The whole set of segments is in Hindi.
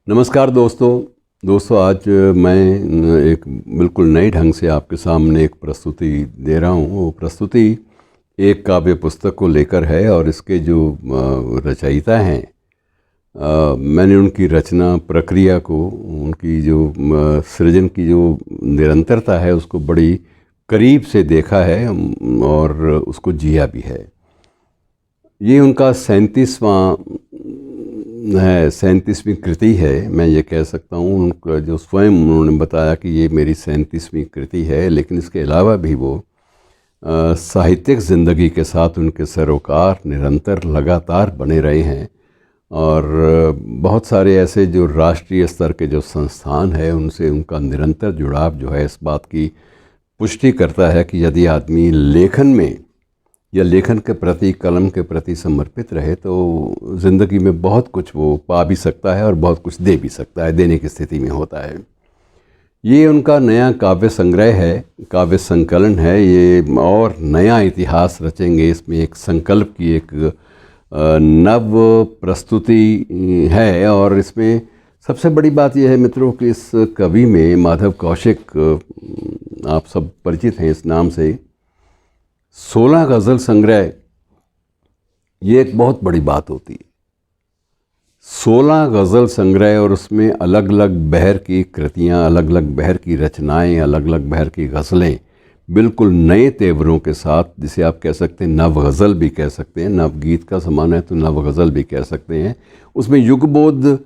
नमस्कार दोस्तों आज मैं एक बिल्कुल नए ढंग से आपके सामने एक प्रस्तुति दे रहा हूँ। वो प्रस्तुति एक काव्य पुस्तक को लेकर है और इसके जो रचयिता हैं, मैंने उनकी रचना प्रक्रिया को, उनकी जो सृजन की जो निरंतरता है उसको बड़ी करीब से देखा है और उसको जिया भी है। ये उनका 37वीं कृति है, मैं ये कह सकता हूँ। उनका जो स्वयं उन्होंने बताया कि ये मेरी 37वीं कृति है, लेकिन इसके अलावा भी वो साहित्यिक ज़िंदगी के साथ उनके सरोकार निरंतर लगातार बने रहे हैं और बहुत सारे ऐसे जो राष्ट्रीय स्तर के जो संस्थान है उनसे उनका निरंतर जुड़ाव जो है इस बात की पुष्टि करता है कि यदि आदमी लेखन में या लेखन के प्रति, कलम के प्रति समर्पित रहे तो ज़िंदगी में बहुत कुछ वो पा भी सकता है और बहुत कुछ दे भी सकता है, देने की स्थिति में होता है। ये उनका नया काव्य संग्रह है, काव्य संकलन है ये, और नया इतिहास रचेंगे। इसमें एक संकल्प की एक नव प्रस्तुति है और इसमें सबसे बड़ी बात यह है मित्रों कि इस कवि में माधव कौशिक, आप सब परिचित हैं इस नाम से, 16 गज़ल संग्रह, ये एक बहुत बड़ी बात होती है। 16 गज़ल संग्रह और उसमें अलग अलग बहर की कृतियाँ, अलग अलग बहर की रचनाएं, अलग अलग बहर की गज़लें, बिल्कुल नए तेवरों के साथ, जिसे आप कह सकते हैं नव गज़ल भी कह सकते हैं, नवगीत का समान है तो नव गज़ल भी कह सकते हैं। उसमें युगबोध,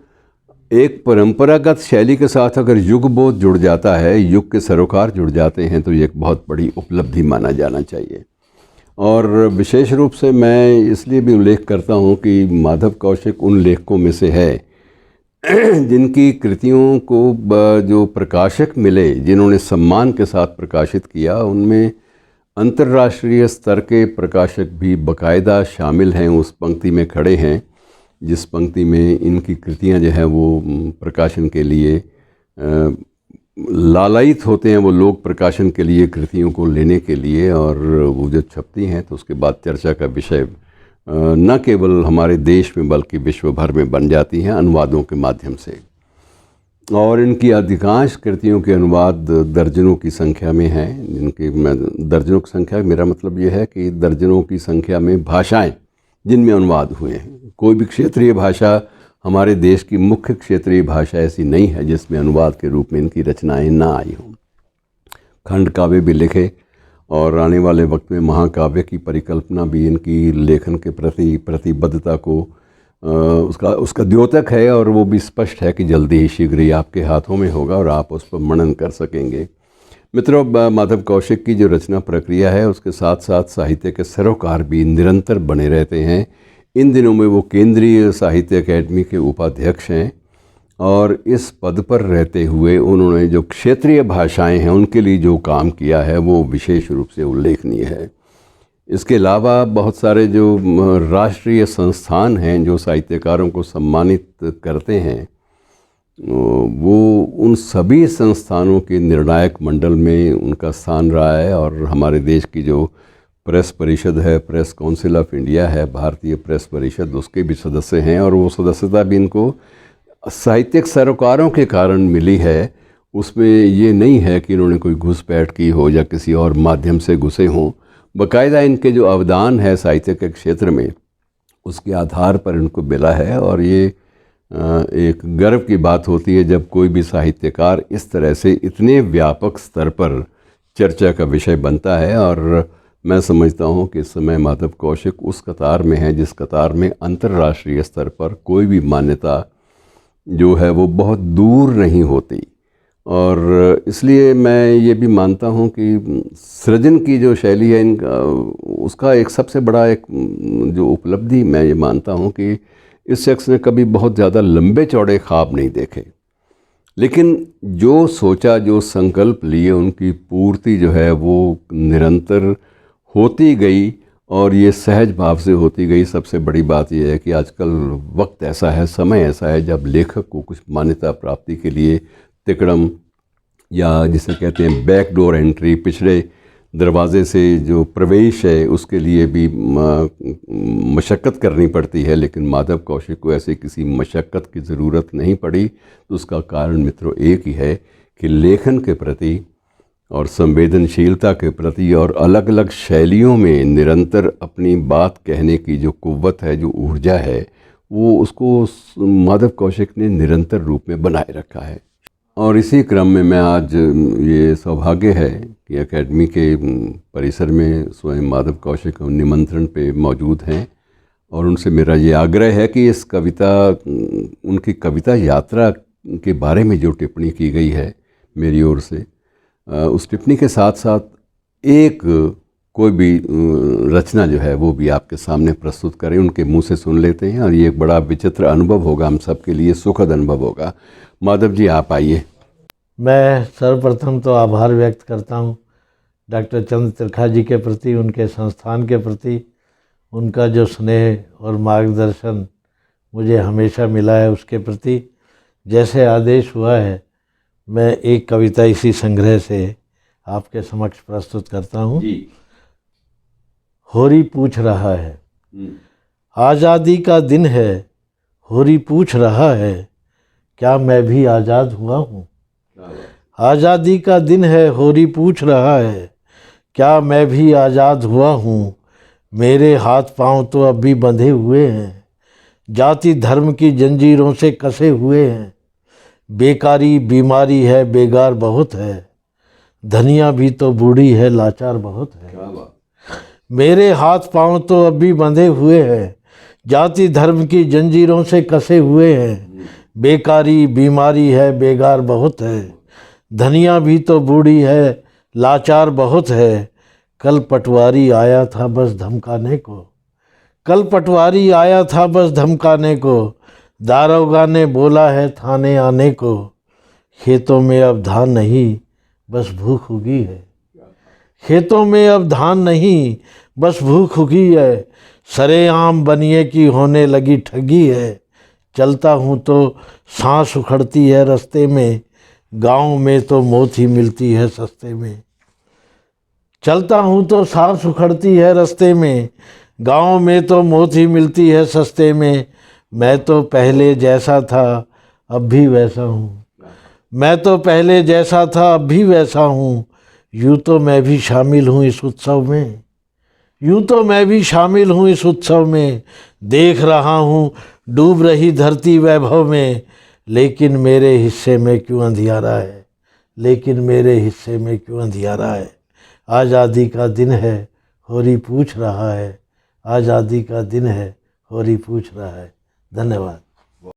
एक परंपरागत शैली के साथ अगर युगबोध जुड़ जाता है, युग के सरोकार जुड़ जाते हैं तो ये एक बहुत बड़ी उपलब्धि माना जाना चाहिए। और विशेष रूप से मैं इसलिए भी उल्लेख करता हूँ कि माधव कौशिक उन लेखकों में से है जिनकी कृतियों को जो प्रकाशक मिले, जिन्होंने सम्मान के साथ प्रकाशित किया, उनमें अंतर्राष्ट्रीय स्तर के प्रकाशक भी बाकायदा शामिल हैं, उस पंक्ति में खड़े हैं जिस पंक्ति में इनकी कृतियाँ जो हैं वो प्रकाशन के लिए लालायित होते हैं वो लोग, प्रकाशन के लिए कृतियों को लेने के लिए, और वो जब छपती हैं तो उसके बाद चर्चा का विषय न केवल हमारे देश में बल्कि विश्व भर में बन जाती हैं अनुवादों के माध्यम से। और इनकी अधिकांश कृतियों के अनुवाद दर्जनों की संख्या में हैं। जिनकी दर्जनों की संख्या, मेरा मतलब ये है कि दर्जनों की संख्या में भाषाएं जिनमें अनुवाद हुए हैं। कोई भी क्षेत्रीय भाषा, हमारे देश की मुख्य क्षेत्रीय भाषा ऐसी नहीं है जिसमें अनुवाद के रूप में इनकी रचनाएं ना आई हों। खंड काव्य भी लिखे और आने वाले वक्त में महाकाव्य की परिकल्पना भी इनकी लेखन के प्रति प्रतिबद्धता को उसका द्योतक है, और वो भी स्पष्ट है कि जल्दी ही, शीघ्र ही आपके हाथों में होगा और आप उस पर मनन कर सकेंगे। मित्रों, माधव कौशिक की जो रचना प्रक्रिया है उसके साथ साथ साहित्य के सरोकार भी निरंतर बने रहते हैं। इन दिनों में वो केंद्रीय साहित्य अकेडमी के उपाध्यक्ष हैं और इस पद पर रहते हुए उन्होंने जो क्षेत्रीय भाषाएं हैं उनके लिए जो काम किया है वो विशेष रूप से उल्लेखनीय है। इसके अलावा बहुत सारे जो राष्ट्रीय संस्थान हैं जो साहित्यकारों को सम्मानित करते हैं, वो उन सभी संस्थानों के निर्णायक मंडल में उनका स्थान रहा है। और हमारे देश की जो प्रेस परिषद है, प्रेस काउंसिल ऑफ इंडिया है, भारतीय प्रेस परिषद, उसके भी सदस्य हैं और वो सदस्यता भी इनको साहित्यिक सरोकारों के कारण मिली है। उसमें ये नहीं है कि इन्होंने कोई घुसपैठ की हो या किसी और माध्यम से घुसे हों। बाकायदा इनके जो अवदान है साहित्य के क्षेत्र में, उसके आधार पर इनको मिला है। और ये एक गर्व की बात होती है जब कोई भी साहित्यकार इस तरह से इतने व्यापक स्तर पर चर्चा का विषय बनता है। और मैं समझता हूँ कि इस समय माधव कौशिक उस कतार में है जिस कतार में अंतर्राष्ट्रीय स्तर पर कोई भी मान्यता जो है वो बहुत दूर नहीं होती। और इसलिए मैं ये भी मानता हूँ कि सृजन की जो शैली है इनका, उसका एक सबसे बड़ा एक जो उपलब्धि मैं ये मानता हूँ कि इस शख्स ने कभी बहुत ज़्यादा लंबे चौड़े ख्वाब नहीं देखे, लेकिन जो सोचा, जो संकल्प लिए, उनकी पूर्ति जो है वो निरंतर होती गई और ये सहज भाव से होती गई। सबसे बड़ी बात यह है कि आजकल वक्त ऐसा है, समय ऐसा है जब लेखक को कुछ मान्यता प्राप्ति के लिए तिकड़म, या जिसे कहते हैं बैकडोर एंट्री, पिछड़े दरवाज़े से जो प्रवेश है उसके लिए भी मशक्क़त करनी पड़ती है, लेकिन माधव कौशिक को ऐसे किसी मशक्क़त की ज़रूरत नहीं पड़ी। तो उसका कारण मित्रों एक ही है कि लेखन के प्रति और संवेदनशीलता के प्रति और अलग अलग शैलियों में निरंतर अपनी बात कहने की जो कुव्वत है, जो ऊर्जा है, वो उसको माधव कौशिक ने निरंतर रूप में बनाए रखा है। और इसी क्रम में मैं आज ये सौभाग्य है कि एकेडमी के परिसर में स्वयं माधव कौशिक निमंत्रण पे मौजूद हैं और उनसे मेरा ये आग्रह है कि इस कविता, उनकी कविता यात्रा के बारे में जो टिप्पणी की गई है मेरी ओर से, उस टिप्पणी के साथ साथ एक कोई भी रचना जो है वो भी आपके सामने प्रस्तुत करें, उनके मुंह से सुन लेते हैं। और ये एक बड़ा विचित्र अनुभव होगा, हम सब के लिए सुखद अनुभव होगा। माधव जी, आप आइए। मैं सर्वप्रथम तो आभार व्यक्त करता हूँ डॉक्टर चंद्र त्रिखा जी के प्रति, उनके संस्थान के प्रति। उनका जो स्नेह और मार्गदर्शन मुझे हमेशा मिला है, उसके प्रति जैसे आदेश हुआ है, मैं एक कविता इसी संग्रह से आपके समक्ष प्रस्तुत करता हूँ। होरी पूछ रहा है, आज़ादी का दिन है, होरी पूछ रहा है, क्या मैं भी आज़ाद हुआ हूँ। आज़ादी का दिन है, होरी पूछ रहा है, क्या मैं भी आज़ाद हुआ हूँ। मेरे हाथ पांव तो अब भी बंधे हुए हैं, जाति धर्म की जंजीरों से कसे हुए हैं। बेकारी बीमारी है, बेगार बहुत है, धनिया भी तो बूढ़ी है, लाचार बहुत है। मेरे हाथ पांव तो अब भी बंधे हुए हैं, जाति धर्म की जंजीरों से कसे हुए हैं। बेकारी बीमारी है, बेगार बहुत है, धनिया भी तो बूढ़ी है, लाचार बहुत है। कल पटवारी आया था बस धमकाने को, कल पटवारी आया था बस धमकाने को, दारोगा ने बोला है थाने आने को। खेतों में अब धान नहीं बस भूख उगी है, खेतों में अब धान नहीं बस भूख उगी है। सरेआम बनिए की होने लगी ठगी है, चलता हूँ तो सांस उखड़ती है रास्ते में, गांव में तो मौत ही मिलती है सस्ते में। चलता हूँ तो सांस उखड़ती है रास्ते में, गांव में तो मौत ही मिलती है सस्ते में। मैं तो पहले जैसा था अब भी वैसा हूँ, मैं तो पहले जैसा था अब भी वैसा हूँ। यूँ तो मैं भी शामिल हूँ इस उत्सव में, यूँ तो मैं भी शामिल हूँ इस उत्सव में। देख रहा हूँ डूब रही धरती वैभव में, लेकिन मेरे हिस्से में क्यों अंधियारा है, लेकिन मेरे हिस्से में क्यों अंधियारा है। आज़ादी का दिन है, होरी पूछ रहा है, आज़ादी का दिन है, होरी पूछ रहा है। धन्यवाद।